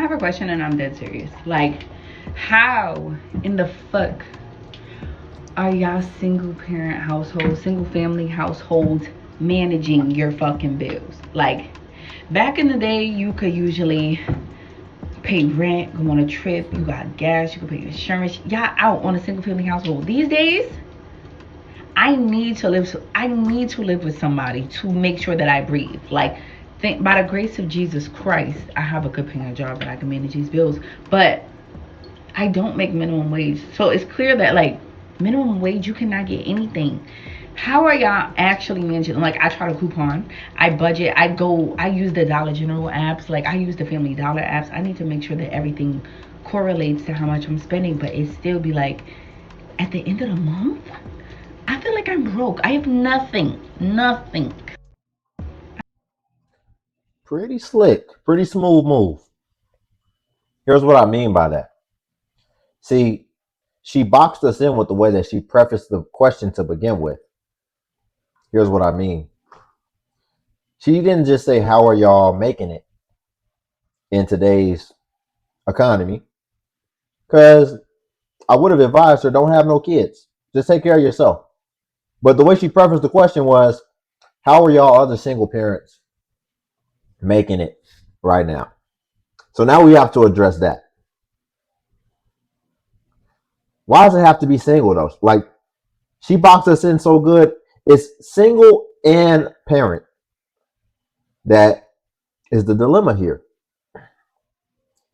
have a question and I'm dead serious. Like, how in the fuck are y'all single parent households, single family households managing your fucking bills? Like, back in the day, you could usually pay rent, go on a trip, you got gas, you could pay insurance. Y'all out on a single family household. These days, I need to live with somebody to make sure that I breathe. Like, by the grace of Jesus Christ, I have a good paying job that I can manage these bills. But I don't make minimum wage. So it's clear that, like, minimum wage, you cannot get anything. How are y'all actually managing? Like, I try to coupon, I budget, I use the Dollar General apps, like I use the Family Dollar apps. I need to make sure that everything correlates to how much I'm spending, but it still be like, at the end of the month, I feel like I'm broke. I have nothing. Nothing. Pretty slick, pretty smooth move. Here's what I mean by that. See, she boxed us in with the way that she prefaced the question to begin with. Here's what I mean. She didn't just say, how are y'all making it in today's economy? Because I would have advised her, don't have no kids. Just take care of yourself. But the way she prefaced the question was, how are y'all other single parents making it right now? So now we have to address that. Why does it have to be single though? Like, she boxed us in so good. It's single and parent that is the dilemma here.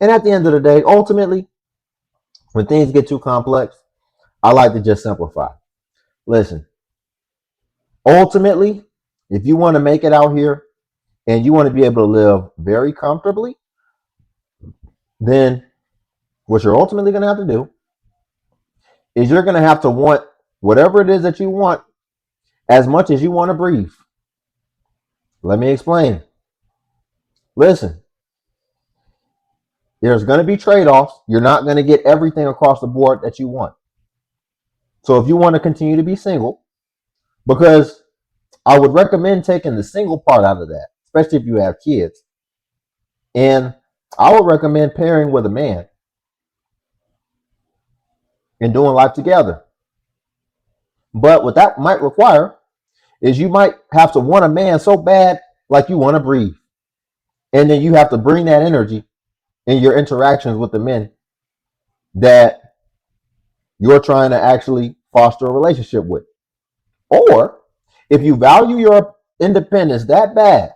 And at the end of the day, ultimately, when things get too complex, I like to just simplify. Listen, ultimately, if you want to make it out here and you want to be able to live very comfortably, then what you're ultimately going to have to do is you're going to have to want whatever it is that you want as much as you want to breathe. Let me explain. Listen, there's going to be trade-offs. You're not going to get everything across the board that you want. So if you want to continue to be single, because I would recommend taking the single part out of that, especially if you have kids. And I would recommend pairing with a man and doing life together. But what that might require is you might have to want a man so bad, like you want to breathe. And then you have to bring that energy in your interactions with the men that you're trying to actually foster a relationship with. Or if you value your independence that bad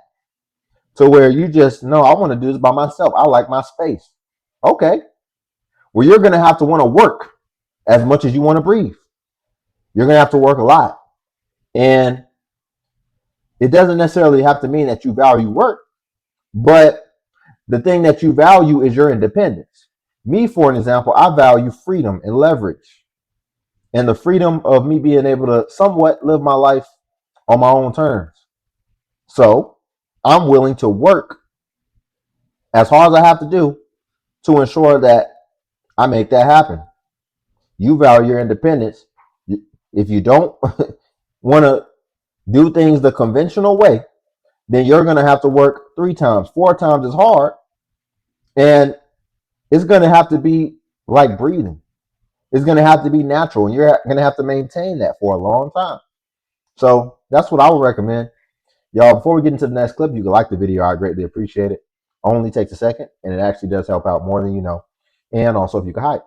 to where you just, no, I want to do this by myself. I like my space. Okay. Well, you're going to have to want to work as much as you want to breathe. You're going to have to work a lot. And it doesn't necessarily have to mean that you value work, but the thing that you value is your independence. Me, for an example, I value freedom and leverage and the freedom of me being able to somewhat live my life on my own terms. So I'm willing to work as hard as I have to do to ensure that I make that happen. You value your independence. If you don't want to do things the conventional way, then you're going to have to work 3 times, 4 times as hard. And it's going to have to be like breathing. It's going to have to be natural. And you're going to have to maintain that for a long time. So that's what I would recommend. Y'all, before we get into the next clip, you can like the video. I greatly appreciate it. Only takes a second, and it actually does help out more than you know. And also, if you can hide.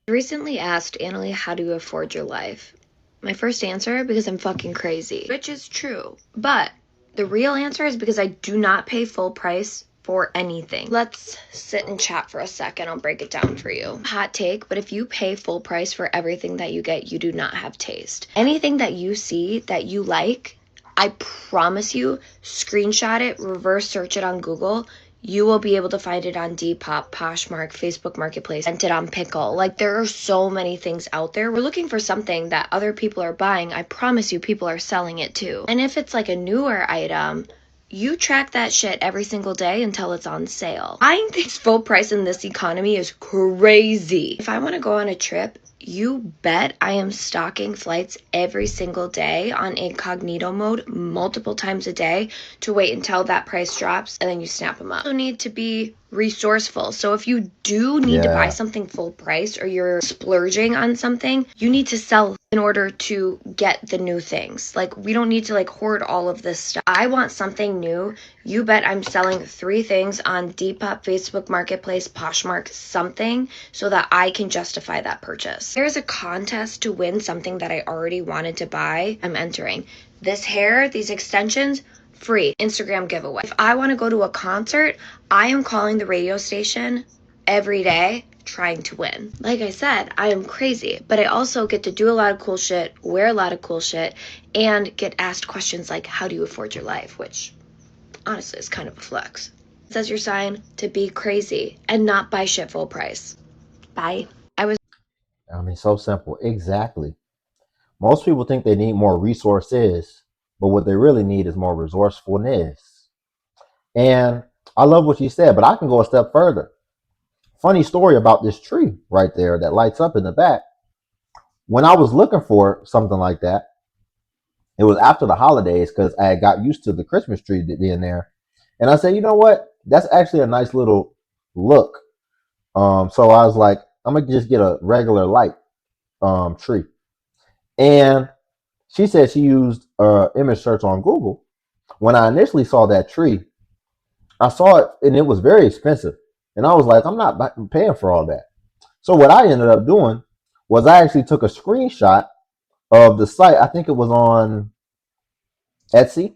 I recently asked Annalie, how do you afford your life? My first answer, because I'm fucking crazy. Which is true. But the real answer is because I do not pay full price for anything. Let's sit and chat for a second. I'll break it down for you. Hot take, but if you pay full price for everything that you get, you do not have taste. Anything that you see that you like, I promise you, screenshot it, reverse search it on Google. You will be able to find it on Depop, Poshmark, Facebook Marketplace, rented on Pickle. Like, there are so many things out there. We're looking for something that other people are buying. I promise you, people are selling it too. And if it's like a newer item, you track that shit every single day until it's on sale. Buying things full price in this economy is crazy. If I want to go on a trip, you bet I am stocking flights every single day on incognito mode multiple times a day to wait until that price drops and then you snap them up. You need to be resourceful. So if you do need to buy something full price or you're splurging on something, you need to sell in order to get the new things. Like, we don't need to like hoard all of this stuff. I want something new. You bet I'm selling 3 things on Depop, Facebook Marketplace, Poshmark, something, so that I can justify that purchase. There's a contest to win something that I already wanted to buy. I'm entering. This hair, these extensions, free Instagram giveaway. If I want to go to a concert, I am calling the radio station every day trying to win. Like I said, I am crazy, but I also get to do a lot of cool shit, wear a lot of cool shit, and get asked questions like, how do you afford your life? Which honestly is kind of a flex. It says your sign to be crazy and not buy shit full price. Bye. I mean, so simple. Exactly. Most people think they need more resources, but what they really need is more resourcefulness. And I love what you said, but I can go a step further. Funny story about this tree right there that lights up in the back. When I was looking for something like that, it was after the holidays because I had got used to the Christmas tree being there. And I said, you know what? That's actually a nice little look. So I was like, I'm gonna just get a regular light tree. And she said she used image search on Google. When I initially saw that tree, I saw it and it was very expensive. And I was like, I'm not paying for all that. So what I ended up doing was I actually took a screenshot of the site. I think it was on Etsy.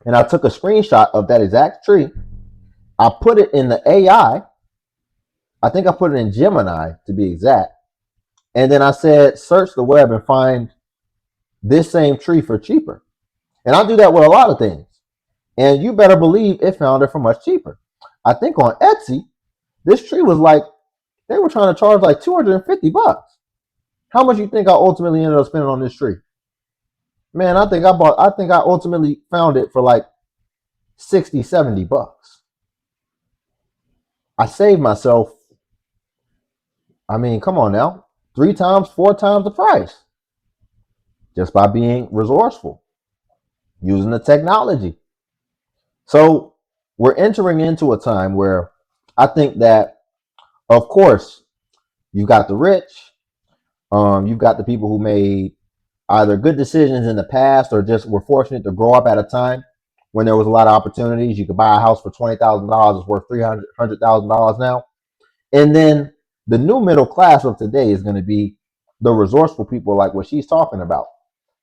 And I took a screenshot of that exact tree. I put it in the AI. I think I put it in Gemini to be exact. And then I said, search the web and find this same tree for cheaper. And I do that with a lot of things. And you better believe it found it for much cheaper. I think on Etsy, this tree was like, they were trying to charge like $250. How much you think I ultimately ended up spending on this tree? Man, I think I ultimately found it for like 60, $70. I saved myself, I mean, come on now, 3 times, 4 times the price just by being resourceful, using the technology. So we're entering into a time where I think that, of course, you've got the rich, you've got the people who made either good decisions in the past or just were fortunate to grow up at a time when there was a lot of opportunities. You could buy a house for $20,000, it's worth $300,000 now. And then the new middle class of today is going to be the resourceful people, like what she's talking about.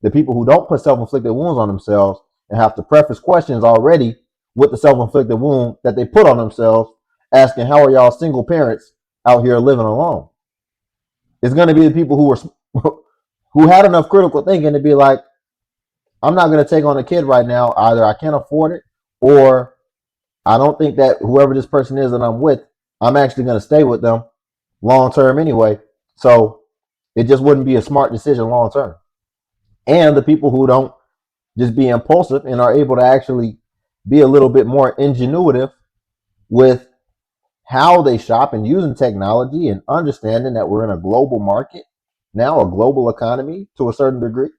The people who don't put self-inflicted wounds on themselves and have to preface questions already with the self-inflicted wound that they put on themselves, asking, how are y'all single parents out here living alone? It's going to be the people who were who had enough critical thinking to be like, I'm not going to take on a kid right now. Either I can't afford it, or I don't think that whoever this person is that I'm with, I'm actually going to stay with them long term anyway. So it just wouldn't be a smart decision long term. And the people who don't just be impulsive and are able to actually be a little bit more ingenuitive with how they shop and using technology and understanding that we're in a global market now, a global economy to a certain degree.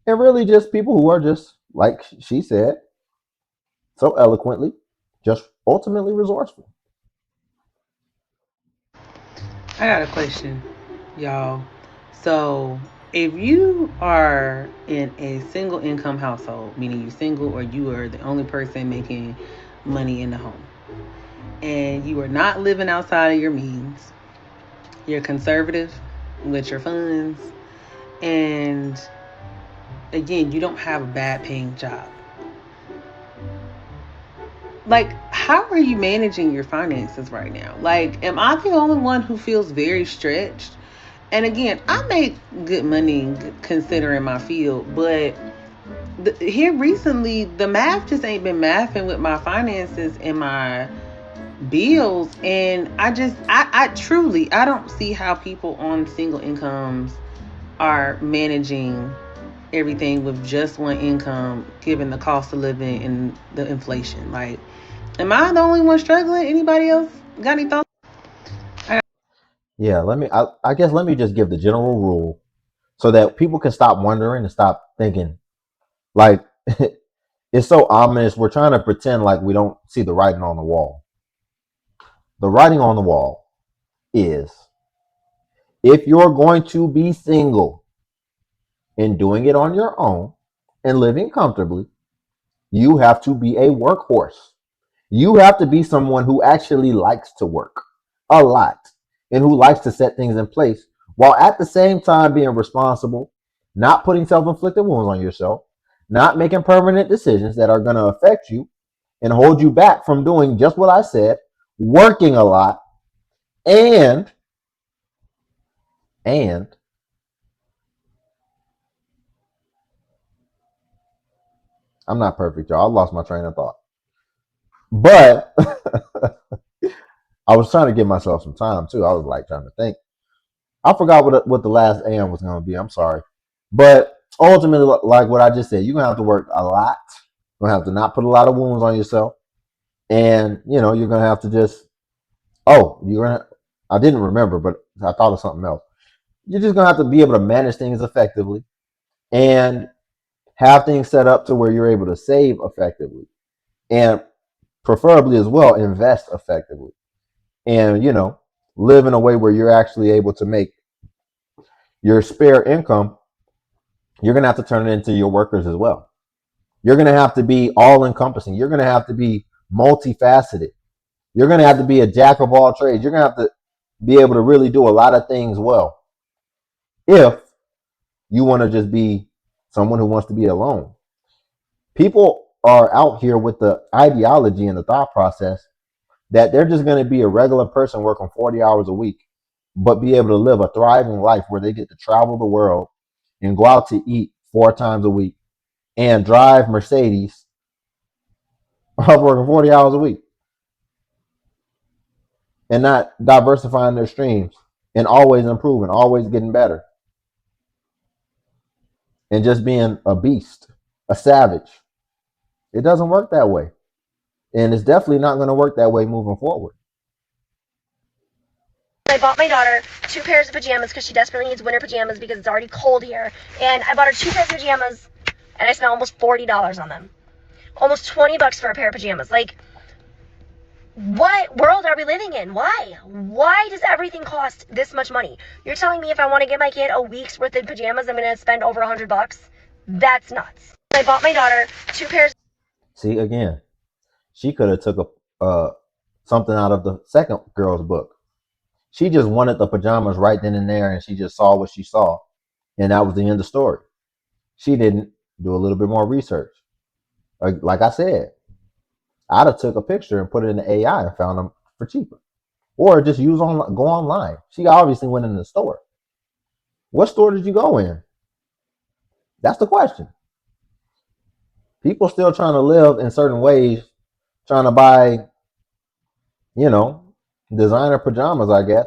And really just people who are just, like she said so eloquently, just ultimately resourceful. I got a question, y'all. So, if you are in a single income household, meaning you're single or you are the only person making money in the home, and you are not living outside of your means, you're conservative with your funds, and again, you don't have a bad paying job. Like, how are you managing your finances right now? Like, am I the only one who feels very stretched? And again, I make good money considering my field, but here recently, the math just ain't been mathing with my finances and my bills. And I truly, I don't see how people on single incomes are managing everything with just one income, given the cost of living and the inflation. Like, am I the only one struggling? Anybody else got any thoughts? Yeah, I guess let me just give the general rule so that people can stop wondering and stop thinking. Like, it's so ominous. We're trying to pretend like we don't see the writing on the wall. the writing on the wall is, if you're going to be single and doing it on your own and living comfortably, you have to be a workhorse. You have to be someone who actually likes to work a lot and who likes to set things in place while at the same time being responsible, not putting self inflicted wounds on yourself, not making permanent decisions that are going to affect you and hold you back from doing just what I said, working a lot, and and I'm not perfect, y'all. I lost my train of thought. But I was trying to give myself some time too. I was like trying to think. I forgot what the last AM was going to be. I'm sorry. But ultimately, like what I just said, you're going to have to work a lot. You're going to have to not put a lot of wounds on yourself. And, you're going to have to just, I didn't remember, but I thought of something else. You're just going to have to be able to manage things effectively and have things set up to where you're able to save effectively and preferably as well invest effectively and live in a way where you're actually able to make your spare income. You're going to have to turn it into your workers as well. You're going to have to be all encompassing. You're going to have to be multifaceted. You're going to have to be a jack of all trades. You're going to have to be able to really do a lot of things well if you want to just be someone who wants to be alone. People are out here with the ideology and the thought process that they're just going to be a regular person working 40 hours a week, but be able to live a thriving life where they get to travel the world and go out to eat 4 times a week and drive Mercedes working 40 hours a week and not diversifying their streams and always improving, always getting better and just being a beast, a savage. It doesn't work that way. And it's definitely not going to work that way moving forward. I bought my daughter 2 pairs of pajamas because she desperately needs winter pajamas because it's already cold here. And I bought her 2 pairs of pajamas and I spent almost $40 on them. Almost $20 for a pair of pajamas. Like, what world are we living in? Why? Why does everything cost this much money? You're telling me if I want to get my kid a week's worth of pajamas, I'm going to spend over $100? That's nuts. I bought my daughter 2 pairs. See, again, she could have took something out of the second girl's book. She just wanted the pajamas right then and there, and she just saw what she saw, and that was the end of the story. She didn't do a little bit more research. Like I said, I'd have took a picture and put it in the AI and found them for cheaper, or just go online. She obviously went in the store. What store did you go in? That's the question. People still trying to live in certain ways, trying to buy, designer pajamas, I guess.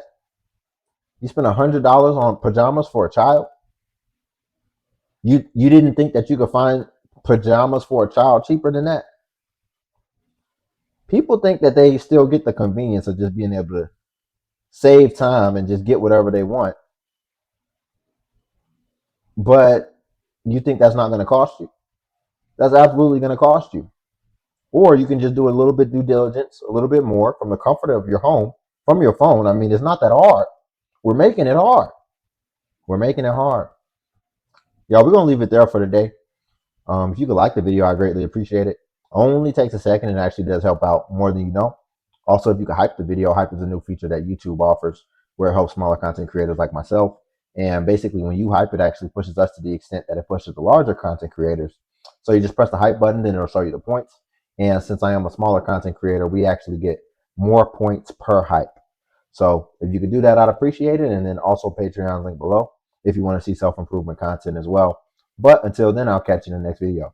You spend $100 on pajamas for a child. You didn't think that you could find pajamas for a child cheaper than that? People think that they still get the convenience of just being able to save time and just get whatever they want. But you think that's not going to cost you? That's absolutely going to cost you. Or you can just do a little bit due diligence, a little bit more from the comfort of your home, from your phone. I mean, it's not that hard. We're making it hard. We're making it hard. Y'all, we're going to leave it there for today. If you could like the video, I greatly appreciate it. Only takes a second and actually does help out more than you know. Also, if you could hype the video, hype is a new feature that YouTube offers where it helps smaller content creators like myself. And basically, when you hype, it actually pushes us to the extent that it pushes the larger content creators. So you just press the hype button, then it'll show you the points. And since I am a smaller content creator, we actually get more points per hype. So if you could do that, I'd appreciate it. And then also Patreon link below if you want to see self-improvement content as well. But until then, I'll catch you in the next video.